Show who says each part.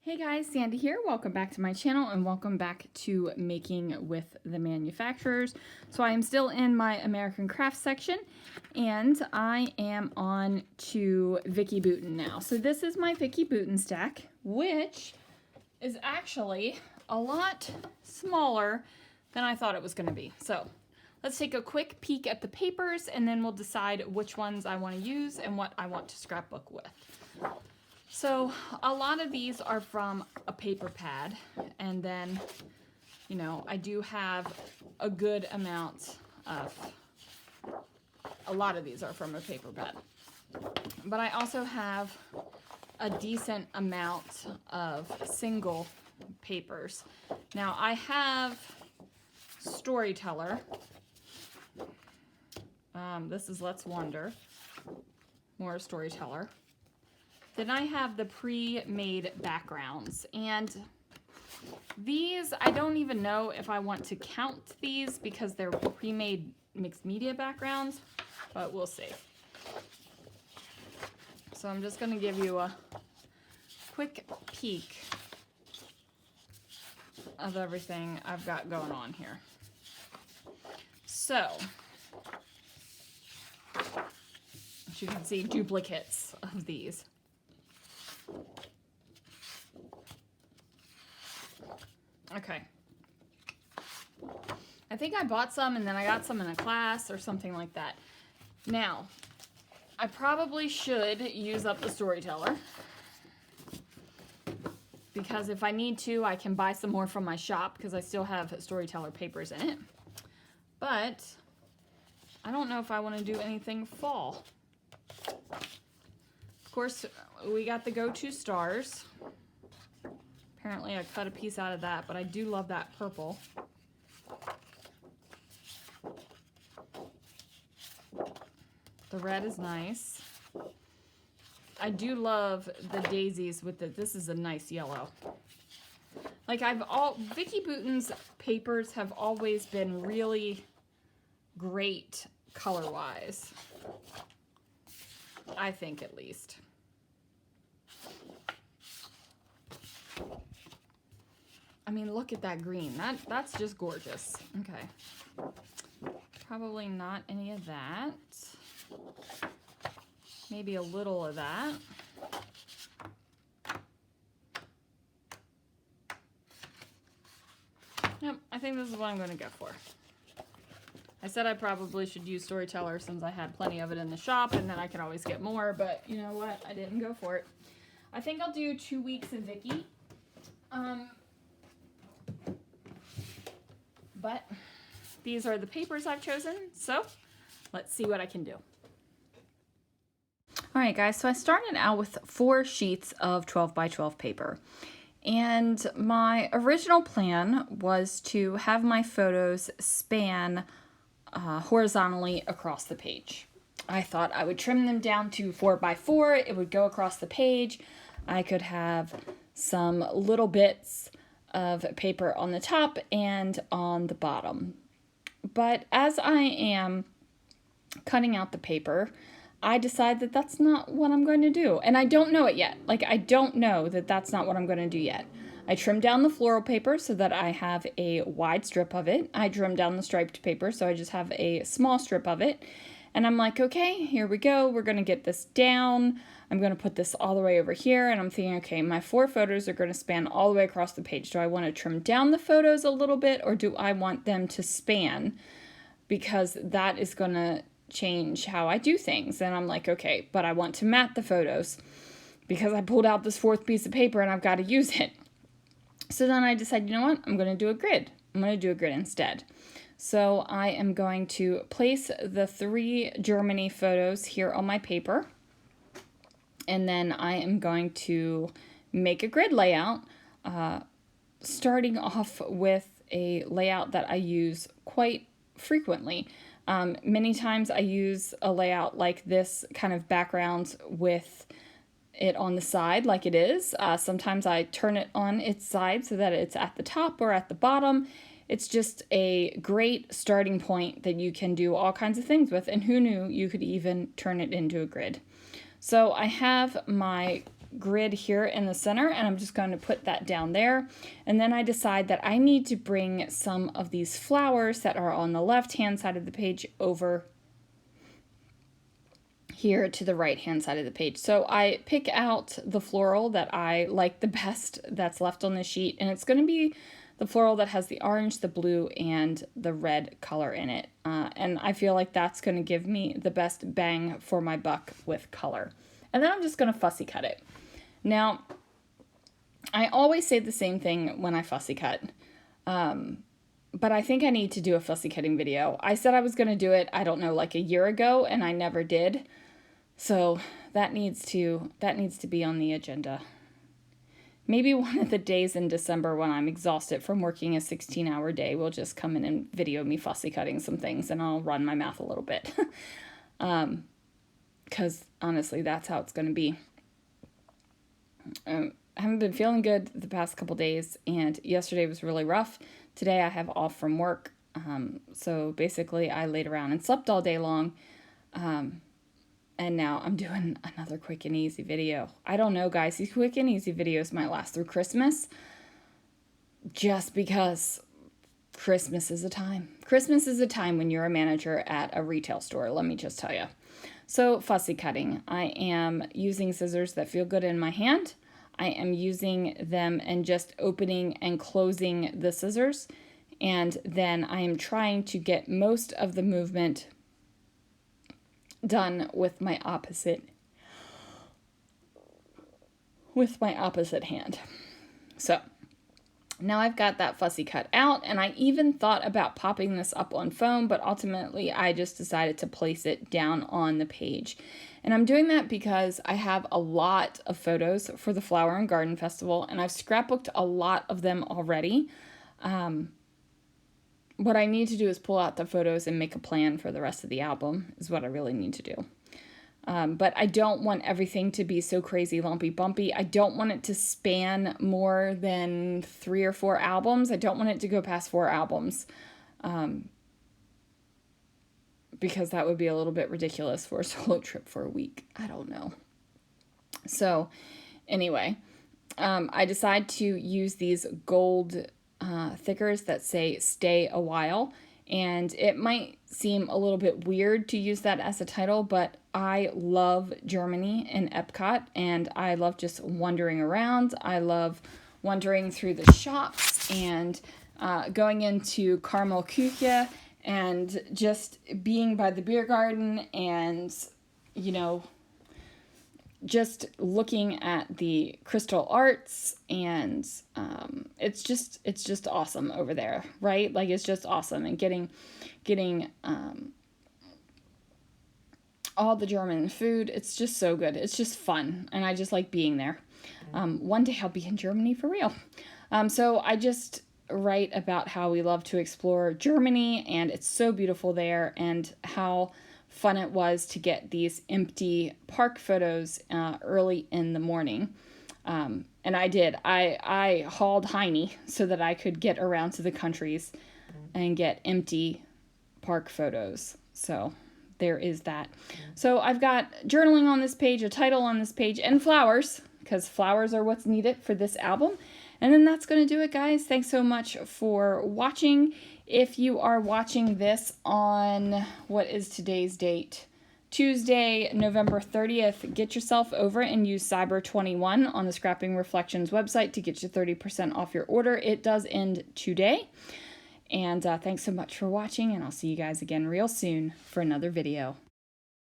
Speaker 1: Hey guys, Sandy here. Welcome back to my channel and welcome back to Making with the Manufacturers. So I am still in my American Crafts section and I am on to Vicki Boutin now. So this is my Vicki Boutin stack, which is actually a lot smaller than I thought it was going to be. So let's take a quick peek at the papers and then we'll decide which ones I want to use and what I want to scrapbook with. So a lot of these are from a paper pad, and then, you know, I do have a good amount of, a lot of these are from a paper pad. But I also have a decent amount of single papers. Now I have Storyteller. This is Let's Wonder, more Storyteller. Then I have the pre-made backgrounds, and these, I don't even know if I want to count these because they're pre-made mixed media backgrounds, but we'll see. So I'm just going to give you a quick peek of everything I've got going on here. So, as you can see, duplicates of these. Okay. I think I bought some and then I got some in a class or something like that. Now, I probably should use up the Storyteller because if I need to, I can buy some more from my shop because I still have Storyteller papers in it. But I don't know if I want to do anything fall. Of course, we got the Go-To Stars. Apparently I cut a piece out of that, but I do love that purple. The red is nice. I do love the daisies with this is a nice yellow. Like Vicki Boutin's papers have always been really great color-wise. I think at least. I mean, look at that green. That's just gorgeous. Okay. Probably not any of that. Maybe a little of that. Yep, I think this is what I'm going to go for. I said I probably should use Storyteller since I had plenty of it in the shop and then I could always get more, but you know what? I didn't go for it. I think I'll do 2 weeks of Vicki. But these are the papers I've chosen, so let's see what I can do. All right, guys, so I started out with 4 sheets of 12 by 12 paper. And my original plan was to have my photos span horizontally across the page. I thought I would trim them down to 4 by 4. It would go across the page. I could have some little bits of paper on the top and on the bottom. But as I am cutting out the paper, I decide that that's not what I'm going to do. And I don't know it yet. Like, I don't know that that's not what I'm going to do yet. I trimmed down the floral paper so that I have a wide strip of it. I trimmed down the striped paper so I just have a small strip of it. And I'm like, okay, here we go. We're going to get this down. I'm going to put this all the way over here. And I'm thinking, okay, my 4 photos are going to span all the way across the page. Do I want to trim down the photos a little bit or do I want them to span? Because that is going to change how I do things. And I'm like, okay, but I want to mat the photos because I pulled out this 4th piece of paper and I've got to use it. So then I decided, you know what? I'm going to do a grid. I'm going to do a grid instead. So I am going to place the 3 Germany photos here on my paper. And then I am going to make a grid layout, starting off with a layout that I use quite frequently. Many times I use a layout like this kind of background with it on the side like it is. Sometimes I turn it on its side so that it's at the top or at the bottom. It's just a great starting point that you can do all kinds of things with, and who knew you could even turn it into a grid. So I have my grid here in the center, and I'm just going to put that down there. And then I decide that I need to bring some of these flowers that are on the left-hand side of the page over here to the right-hand side of the page. So I pick out the floral that I like the best that's left on the sheet, and it's going to be the floral that has the orange, the blue, and the red color in it. And I feel like that's going to give me the best bang for my buck with color. And then I'm just going to fussy cut it. Now, I always say the same thing when I fussy cut, but I think I need to do a fussy cutting video. I said I was going to do it, I don't know, like a year ago, and I never did. So that needs to be on the agenda. Maybe one of the days in December when I'm exhausted from working a 16-hour day, will just come in and video me fussy cutting some things, and I'll run my mouth a little bit. Because honestly, that's how it's going to be. I haven't been feeling good the past couple days, and yesterday was really rough. Today I have off from work, so basically I laid around and slept all day long. And now I'm doing another quick and easy video. I don't know, guys. These quick and easy videos might last through Christmas. Just because Christmas is a time. Christmas is a time when you're a manager at a retail store, let me just tell you. So, fussy cutting. I am using scissors that feel good in my hand. I am using them and just opening and closing the scissors. And then I am trying to get most of the movement done with my opposite hand. So now I've got that fussy cut out, and I even thought about popping this up on foam, but ultimately I just decided to place it down on the page. And I'm doing that because I have a lot of photos for the Flower and Garden Festival, and I've scrapbooked a lot of them already. What I need to do is pull out the photos and make a plan for the rest of the album is what I really need to do. But I don't want everything to be so crazy lumpy bumpy. I don't want it to span more than 3 or 4 albums. I don't want it to go past 4 albums. Because that would be a little bit ridiculous for a solo trip for a week. I don't know. So anyway, I decide to use these gold thickers that say "Stay a While," and it might seem a little bit weird to use that as a title, but I love Germany and Epcot, and I love just wandering around. I love wandering through the shops and going into Caramel Küche and just being by the beer garden and, you know, just looking at the crystal arts, and it's just awesome over there, right? Like, it's just awesome, and getting all the German food. It's just so good. It's just fun, and I just like being there. One day I'll be in Germany for real. So I just write about how we love to explore Germany, and it's so beautiful there, and how fun it was to get these empty park photos early in the morning. And I did. I hauled Heine so that I could get around to the countries and get empty park photos. So there is that. So I've got journaling on this page, a title on this page, and flowers, because flowers are what's needed for this album. And then that's going to do it, guys. Thanks so much for watching. If you are watching this on, what is today's date? Tuesday, November 30th, get yourself over and use Cyber21 on the Scrapping Reflections website to get you 30% off your order. It does end today. And thanks so much for watching, and I'll see you guys again real soon for another video.